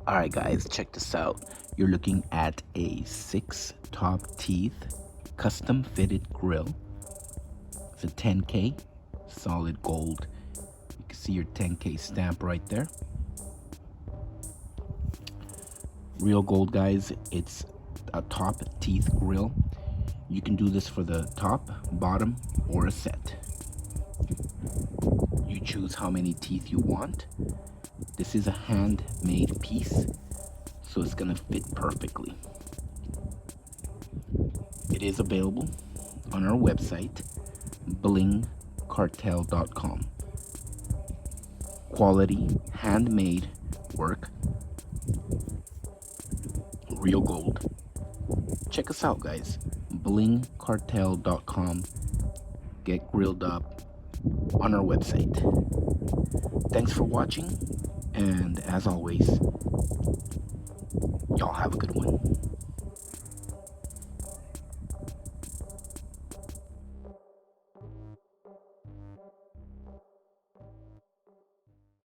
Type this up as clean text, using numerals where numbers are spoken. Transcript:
Alright guys, check this out. You're looking at a 6 top teeth custom fitted grill. It's a 10K solid gold. You can see your 10K stamp right there. Real gold guys, it's a top teeth grill. You can do this for the top, bottom, or a set. You choose how many teeth you want. This is a handmade piece, so it's gonna fit perfectly. It is available on our website, blingcartel.com. Quality, handmade work, real gold. Check us out guys, blingcartel.com. Get grilled up on our website. Thanks for watching, and as always, y'all have a good one.